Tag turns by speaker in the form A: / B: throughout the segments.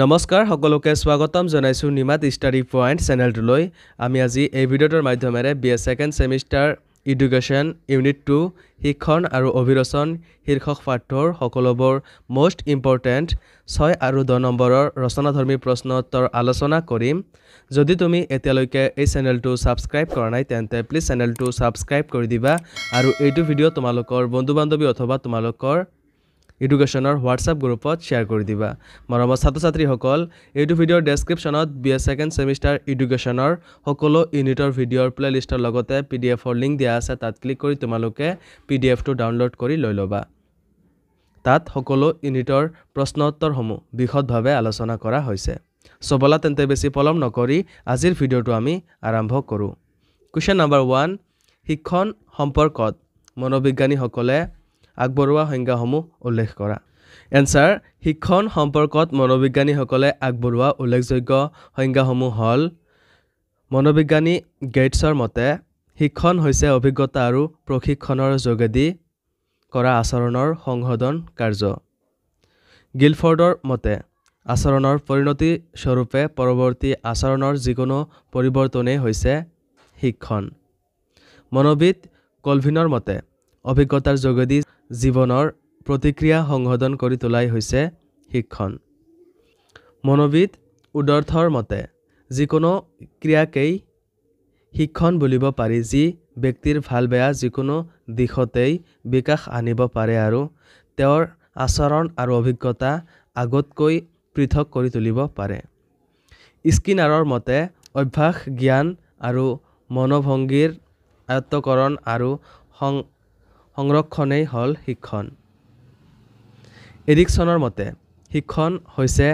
A: নমস্কাৰ সকলোকে স্বাগতম জনাইছো নিমাত ষ্টাডি পইণ্ট চেনেলটোলৈ আমি আজি এই ভিডিঅ'টোৰ মাধ্যমেৰে BA second semester education unit 2 শিক্ষণ আৰু অভিৰচন শীৰ্ষক পাঠৰ সকলোবোৰ মোষ্ট ইম্পৰ্টেণ্ট 6 আৰু 10 নম্বৰৰ ৰচনাধৰ্মী প্ৰশ্ন উত্তৰ আলোচনা কৰিম যদি তুমি এতিয়ালৈকে এই চেনেলটো সাবস্ক্ৰাইব কৰা নাই তেন্তে প্লিজ চেনেলটো সাবস্ক্ৰাইব কৰি দিবা আৰু এইটো ভিডিঅ' তোমালোকৰ বন্ধু বান্ধৱী অথবা তোমালোকৰ এডুকেশ্যনৰ হোৱাটছআপ গ্ৰুপত শ্বেয়াৰ কৰি দিবা মৰমৰ ছাত্ৰ-ছাত্ৰীসকল এইটো ভিডিঅ'ৰ ডেছক্ৰিপশ্যনত BA সেকেন্ড সেমিষ্টাৰ এডুকেশ্যনৰ সকলো ইউনিটৰ ভিডিঅ'ৰ প্লেলিষ্টৰ লগতে PDFৰ লিংক দিয়া আছে তাত ক্লিক কৰি তোমালোকে PDFটো ডাউনলোড কৰি লৈ ল'বা তাত সকলো ইউনিটৰ প্ৰশ্ন উত্তৰসমূহ বিশদভাৱে আলোচনা কৰা হৈছে সবলা তেন্তে বেছি পলম নকৰি আজিৰ ভিডিঅ'টো আমি আৰম্ভ কৰোঁ কোৱেশ্চন নম্বৰ 1 শিক্ষণ সম্পৰ্কত মনোবিজ্ঞানীসকলে আগবঢ়োৱা সংজ্ঞাসমূহ উল্লেখ কৰা এনসাৰ শিক্ষণ সম্পৰ্কত মনোবিজ্ঞানীসকলে আগবঢ়োৱা উল্লেখযোগ্য সংজ্ঞাসমূহ হ'ল মনোবিজ্ঞানী গেটছৰ মতে শিক্ষণ হৈছে অভিজ্ঞতা আৰু প্ৰশিক্ষণৰ যোগেদি কৰা আচৰণৰ সংশোধন কাৰ্য গিলফৰ্ডৰ মতে আচৰণৰ পৰিণতি স্বৰূপে পৰৱৰ্তী আচৰণৰ যিকোনো পৰিৱৰ্তনেই হৈছে শিক্ষণ মনোবিদ কলভিনৰ মতে অভিজ্ঞতাৰ যোগেদি জীৱনৰ প্ৰতিক্ৰিয়া সংশোধন কৰি তোলাই হৈছে শিক্ষণ মনোবিদ উদাৰ্থৰ মতে যিকোনো ক্ৰিয়াকেই শিক্ষণ বুলিব পাৰি যি ব্যক্তিৰ ভাল বেয়া যিকোনো দিশতেই বিকাশ আনিব পাৰে আৰু তেওঁৰ আচৰণ আৰু অভিজ্ঞতা আগতকৈ পৃথক কৰি তুলিব পাৰে স্কিনাৰৰ মতে অভ্যাস জ্ঞান আৰু মনোভংগীৰ আয়ত্তকৰণ আৰু সংৰক্ষণেই হ'ল শিক্ষণ এৰিকছনৰ মতে শিক্ষণ হৈছে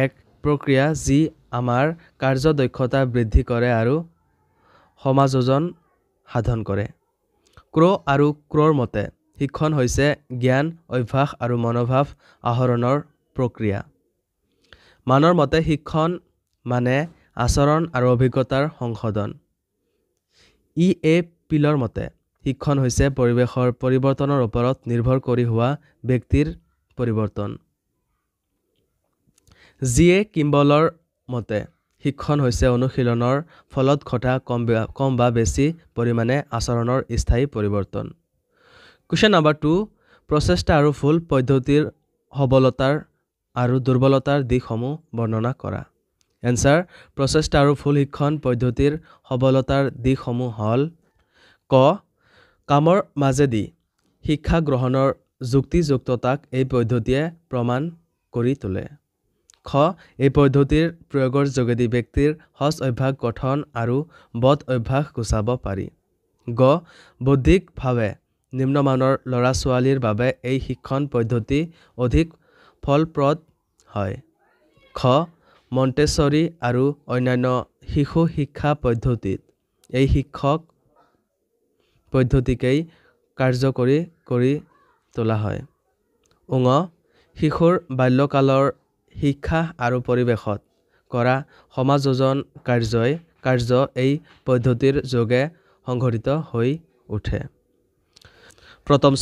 A: এক প্ৰক্ৰিয়া যি আমাৰ কাৰ্যদক্ষতা বৃদ্ধি কৰে আৰু সমাযোজন সাধন কৰে ক্ৰ' আৰু ক্ৰ'ৰ মতে শিক্ষণ হৈছে জ্ঞান অভ্যাস আৰু মনোভাৱ আহৰণৰ প্ৰক্ৰিয়া মানৰ মতে শিক্ষণ মানে আচৰণ আৰু অভিজ্ঞতাৰ সংশোধন এ পিলৰ মতে শিক্ষণ হৈছে পৰিৱেশৰ পৰিৱৰ্তনৰ ওপৰত নিৰ্ভৰ কৰি হোৱা ব্যক্তিৰ পৰিৱৰ্তন জিএ কিম্বলৰ মতে শিক্ষণ হৈছে অনুশীলনৰ ফলত ঘটা কম বা বেছি পৰিমাণে আচৰণৰ স্থায়ী পৰিৱৰ্তন কোৱেশ্চন নম্বৰ 2 প্ৰচেষ্টা আৰু ভুল পদ্ধতিৰ সবলতাৰ আৰু দুৰ্বলতাৰ দিশসমূহ বৰ্ণনা কৰা এনসাৰ প্ৰচেষ্টা আৰু ভুল শিক্ষণ পদ্ধতিৰ সবলতাৰ দিশসমূহ হ'ল ক কামৰ মাজেদি শিক্ষা গ্ৰহণৰ যুক্তিযুক্ততাক এই পদ্ধতিয়ে প্ৰমাণ কৰি তোলে খ এই পদ্ধতিৰ প্ৰয়োগৰ যোগেদি ব্যক্তিৰ সজ অভ্যাস গঠন আৰু বদ অভ্যাস গুচাব পাৰি গ বৌদ্ধিকভাৱে নিম্নমানৰ ল'ৰা ছোৱালীৰ বাবে এই শিক্ষণ পদ্ধতি অধিক ফলপ্ৰদ হয় খ মণ্টেছৰী আৰু অন্যান্য শিশু শিক্ষা পদ্ধতিত এই শিক্ষক পদ্ধতিকেই কাৰ্যকৰী কৰি তোলা হয় ঙ শিশুৰ বাল্যকালৰ শিক্ষা আৰু পৰিৱেশত কৰা সমাযোজন কাৰ্য এই পদ্ধতিৰ যোগে সংঘটিত হৈ উঠে প্ৰথম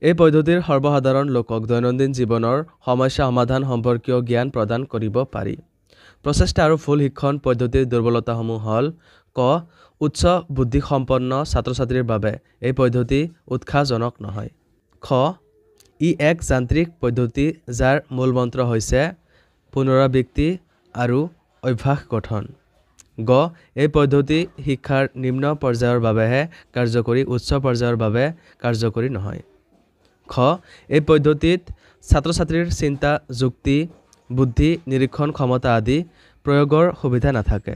A: এই পদ্ধতিৰ সৰ্বসাধাৰণ লোকক দৈনন্দিন জীৱনৰ সমস্যা সমাধান সম্পৰ্কীয় জ্ঞান প্ৰদান কৰিব পাৰি প্ৰচেষ্টা আৰু ভুল শিক্ষণ পদ্ধতিৰ দুৰ্বলতাসমূহ হ'ল ক উচ্চ বুদ্ধিসম্পন্ন ছাত্ৰ-ছাত্ৰীৰ বাবে এই পদ্ধতি উৎসাহজনক নহয় খ ই এক যান্ত্ৰিক পদ্ধতি যাৰ মূল মন্ত্ৰ হৈছে পুনৰাবৃত্তি আৰু অভ্যাস গঠন গ এই পদ্ধতি শিক্ষাৰ নিম্ন পৰ্যায়ৰ বাবেহে কাৰ্যকৰী উচ্চ পৰ্যায়ৰ বাবে কাৰ্যকৰী নহয় খ এই পদ্ধতিত ছাত্ৰ-ছাত্ৰীৰ চিন্তা যুক্তি বুদ্ধি নিৰীক্ষণ ক্ষমতা আদি প্ৰয়োগৰ সুবিধা নাথাকে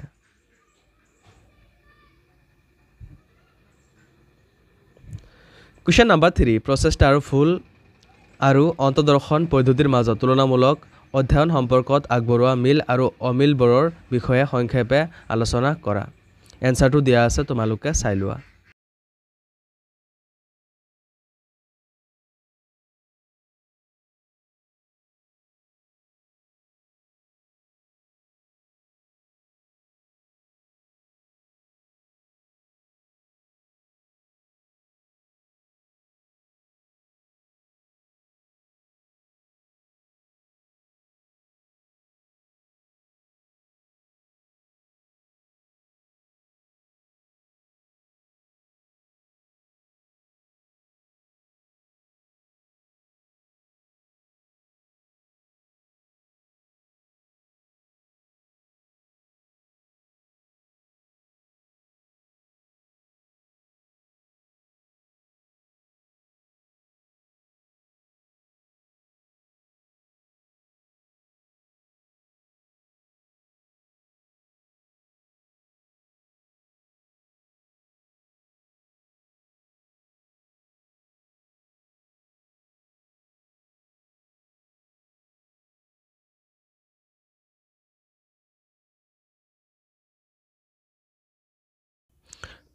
A: কোৱেশ্চন নম্বৰ 3 প্ৰচেষ্টা আৰু ভুল আৰু অন্তৰ্দৰ্শন পদ্ধতিৰ মাজত তুলনামূলক অধ্যয়ন সম্পৰ্কত আগবঢ়োৱা মিল আৰু অমিলবোৰৰ বিষয়ে সংক্ষেপে আলোচনা কৰা এনসাৰটো দিয়া আছে তোমালোকে চাই লোৱা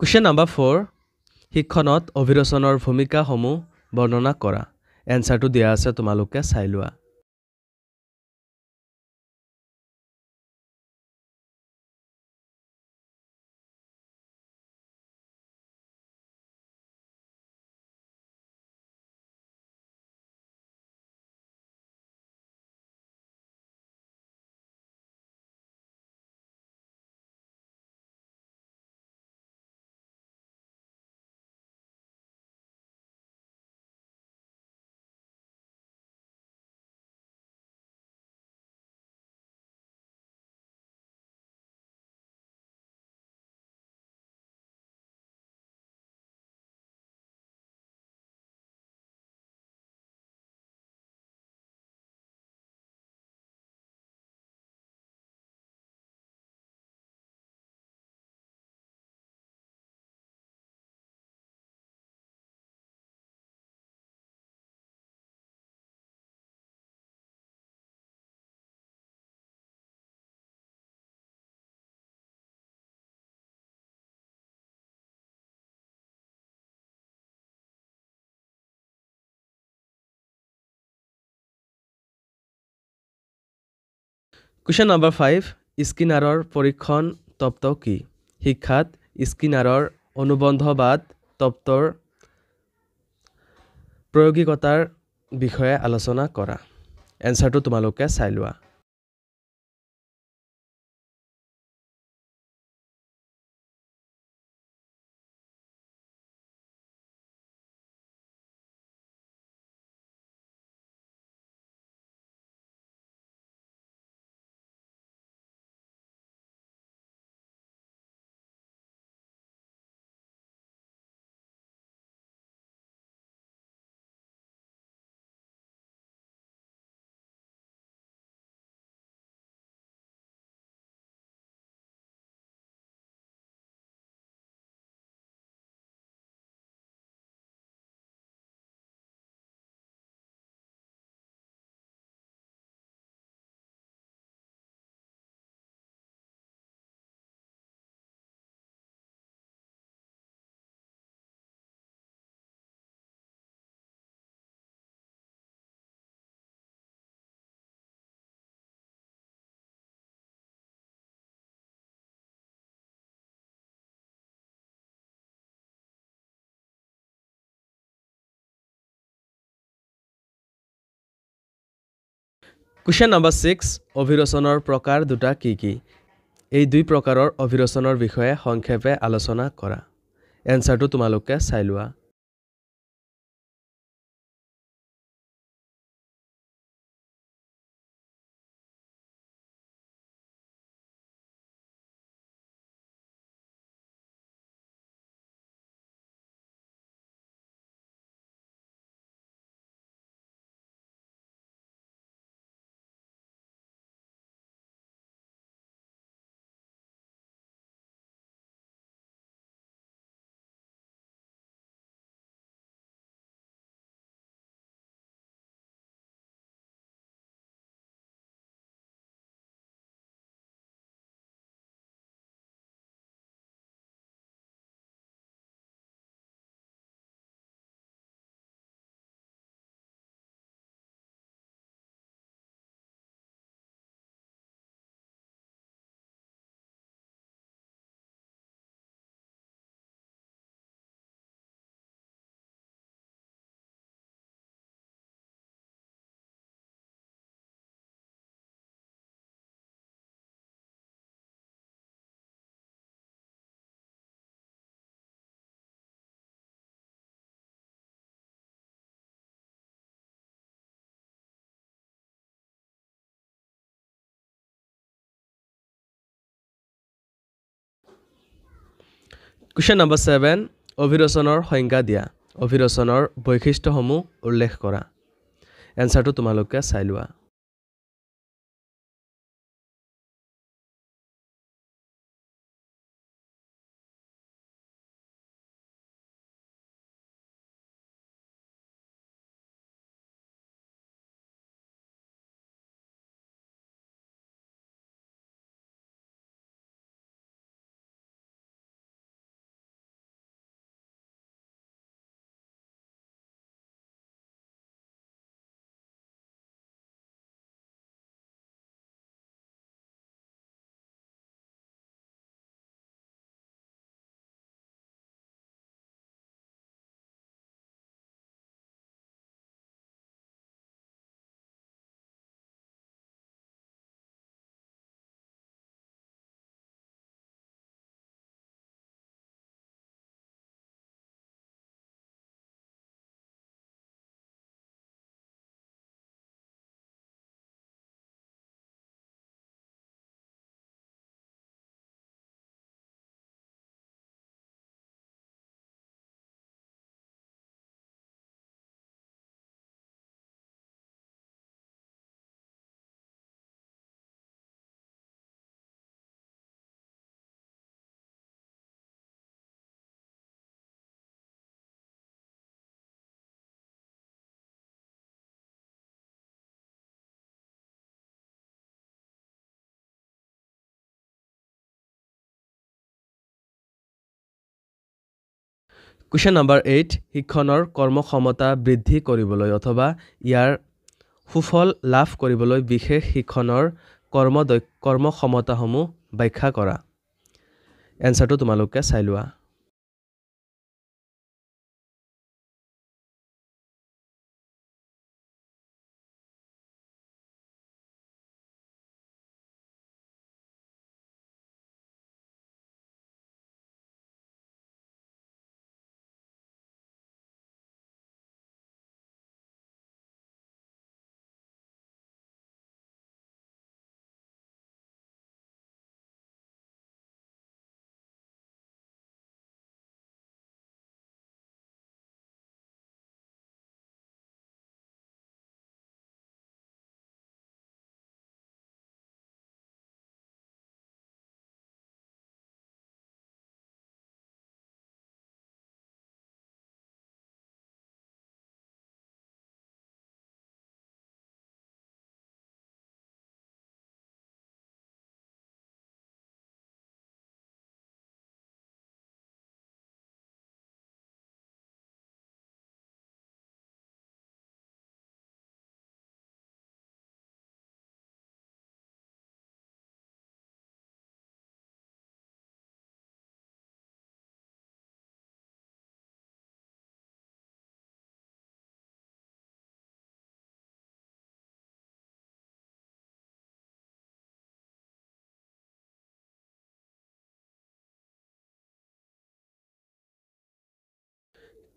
A: Question number 4. শিক্ষণত অভিৰচনৰ ভূমিকাসমূহ বৰ্ণনা কৰা। এনসাৰটো দিয়া আছে তোমালোকে চাই লোৱা। Question number 5. স্কিনাৰৰ পৰীক্ষণ তত্ত্ব কি? শিক্ষাত স্কিনাৰৰ অনুবন্ধবাদ তত্ত্বৰ প্ৰয়োগিকতাৰ বিষয়ে আলোচনা কৰা। এনসাৰটো তোমালোকে চাই লোৱা। Question number 6. অভিৰচনৰ প্ৰকাৰ দুটা কি কি? এই দুই প্ৰকাৰৰ অভিৰচনৰ বিষয়ে সংক্ষেপে আলোচনা কৰা। এনসাৰটো তোমালোকে চাই লোৱা। Question number 7. অভিৰচনৰ সংজ্ঞা দিয়া। অভিৰচনৰ বৈশিষ্ট্যসমূহ উল্লেখ কৰা। এনসাৰটো তোমালোকে চাই লোৱা। কুৱেশ্যন নম্বৰ 8 শিক্ষণৰ কৰ্মক্ষমতা বৃদ্ধি কৰিবলৈ অথবা ইয়াৰ সুফল লাভ কৰিবলৈ বিশেষ শিক্ষণৰ কৰ্মক্ষমতাসমূহ ব্যাখ্যা কৰা এনসাৰটো তোমালোকে চাই লোৱা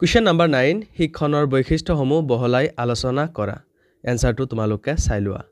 A: কুৱেশ্যন নম্বৰ 9 শিক্ষণৰ বৈশিষ্ট্যসমূহ বহলাই আলোচনা কৰা এনসাৰটো তোমালোকে চাই লোৱা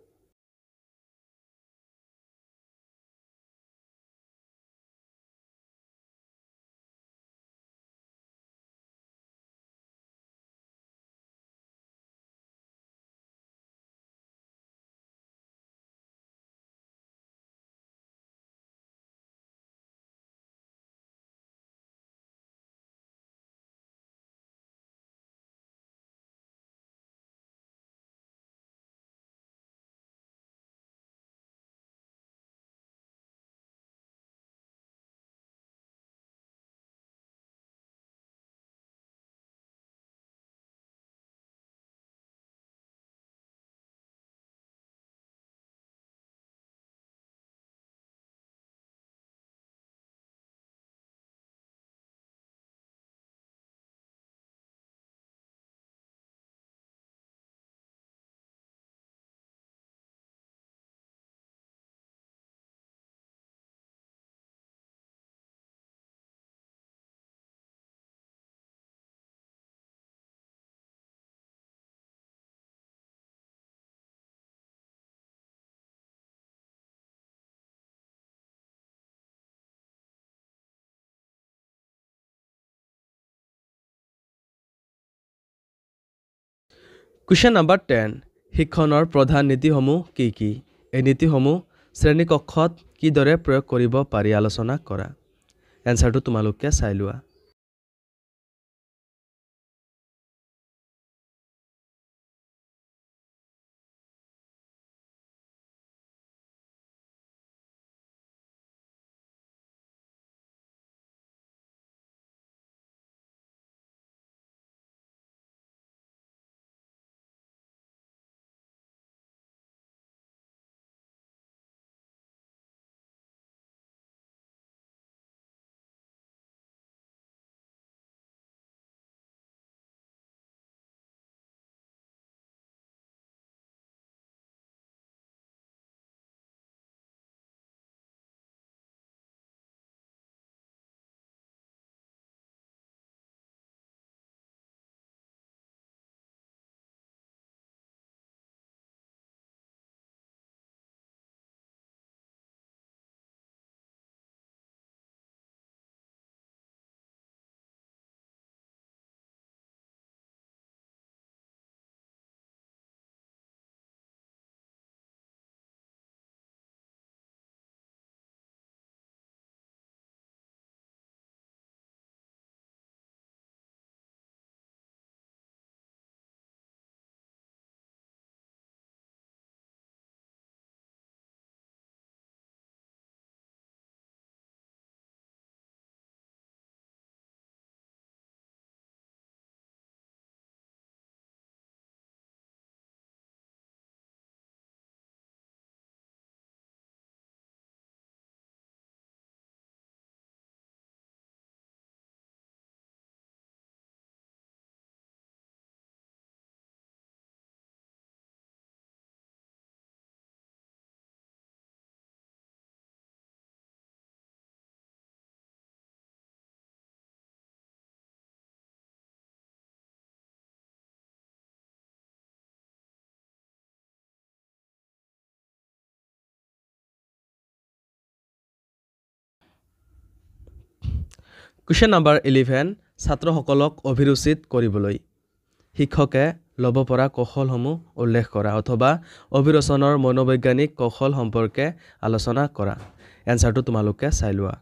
A: কুৱেশ্যন নম্বৰ 10 শিক্ষণৰ প্ৰধান নীতিসমূহ কি কি এই নীতিসমূহ শ্ৰেণীকক্ষত কিদৰে প্ৰয়োগ কৰিব পাৰি আলোচনা কৰা এনসাৰটো তোমালোকে চাই লোৱা কুৱেশ্যন নম্বৰ 11 ছাত্ৰসকলক অভিৰুচিত কৰিবলৈ শিক্ষকে ল'ব পৰা কৌশলসমূহ উল্লেখ কৰা অথবা অভিৰচনৰ মনোবৈজ্ঞানিক কৌশল সম্পৰ্কে আলোচনা কৰা এনসাৰটো তোমালোকে চাই লোৱা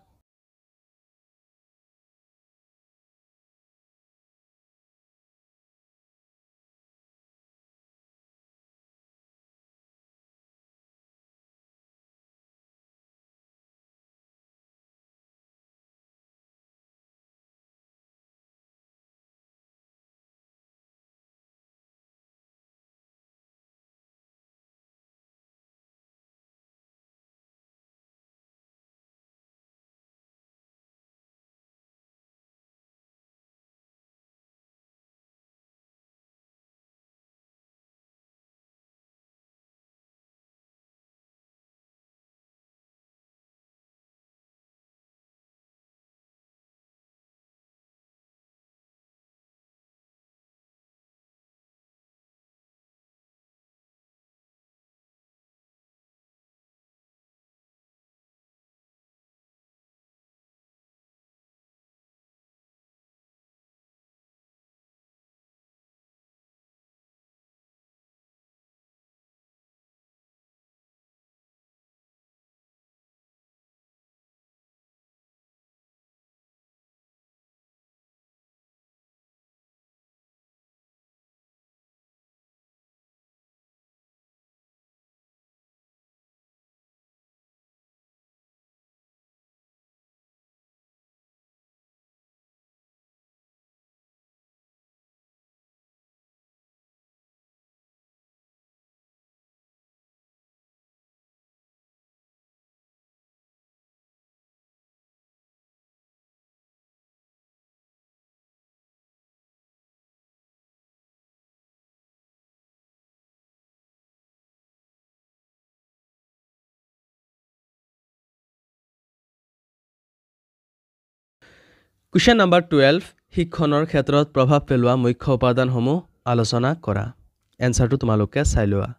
A: কুৱেশ্যন নম্বৰ 12 শিক্ষণৰ ক্ষেত্ৰত প্ৰভাৱ পেলোৱা মুখ্য উপাদানসমূহ আলোচনা কৰা এনসাৰটো তোমালোকে চাই লোৱা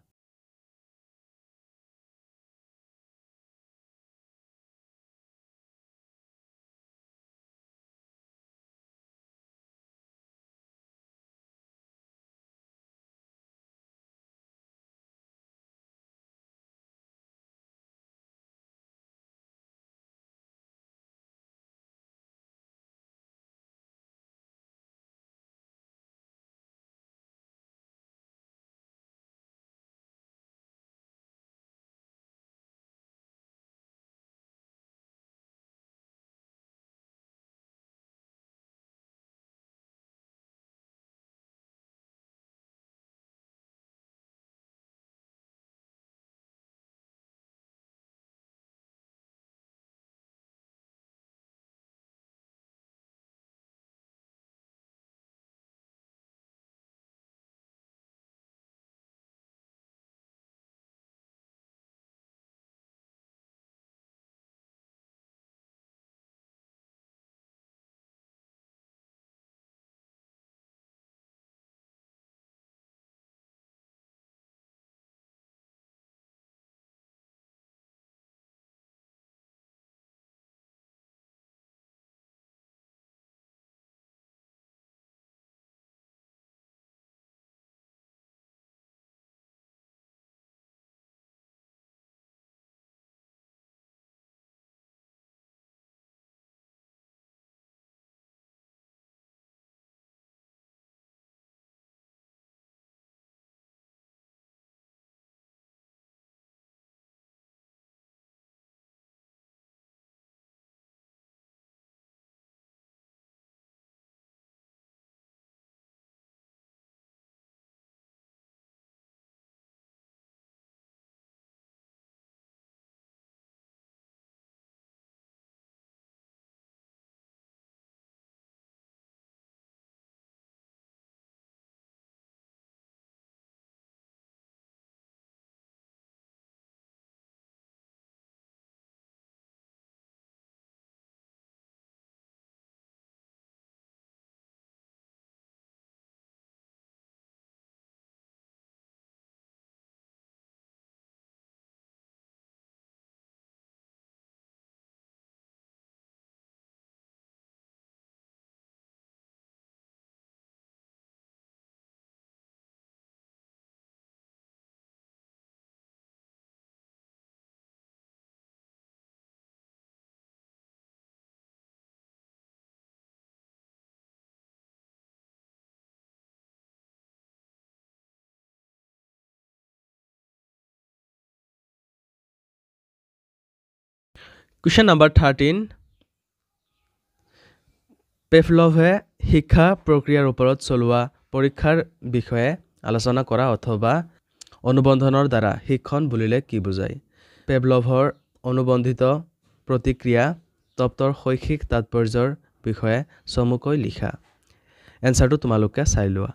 A: Question number 13. পেভলভে শিক্ষা প্ৰক্ৰিয়াৰ ওপৰত চলোৱা পৰীক্ষাৰ বিষয়ে আলোচনা কৰা অথবা অনুবন্ধনৰ দ্বাৰা শিক্ষণ বুলিলে কি বুজায়? পেভলভৰ অনুবন্ধিত প্ৰতিক্ৰিয়া তত্ত্বৰ শৈক্ষিক তাৎপৰ্যৰ বিষয়ে চমুকৈ লিখা। এনসাৰটো তোমালোকে চাই লোৱা।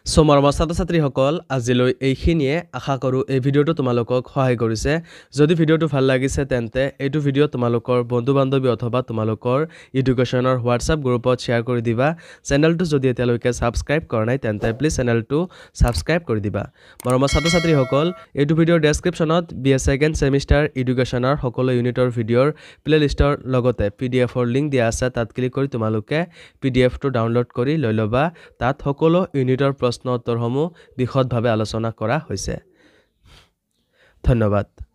A: সো মৰমৰ ছাত্ৰ-ছাত্ৰীসকল আজিলৈ এইখিনিয়ে আশা কৰোঁ এই ভিডিঅ'টো তোমালোকক সহায় কৰিছে যদি ভিডিঅ'টো ভাল লাগিছে তেন্তে এইটো ভিডিঅ' তোমালোকৰ বন্ধু-বান্ধৱী অথবা তোমালোকৰ এডুকেশ্যনৰ হোৱাটছআপ গ্ৰুপত শ্বেয়াৰ কৰি দিবা চেনেলটো যদি এতিয়ালৈকে সাবস্ক্ৰাইব কৰা নাই তেন্তে প্লিজ চেনেলটো সাবস্ক্ৰাইব কৰি দিবা মৰমৰ ছাত্ৰ-ছাত্ৰীসকল এইটো ভিডিঅ'ৰ ডেসক্ৰিপচনত বিএ সেকেন্ড সেমিষ্টাৰ এডুকেশ্যনৰ সকলো ইউনিটৰ ভিডিঅ'ৰ প্লেলিষ্টৰ লগতে পিডিএফৰ লিংক দিয়া আছে তাত ক্লিক কৰি তোমালোকে পিডিএফটো ডাউনলোড কৰি লৈ ল'বা তাত সকলো ইউনিটৰ প্ৰশ্ন উত্তৰসমূহ বিশদভাৱে আলোচনা কৰা হৈছে ধন্যবাদ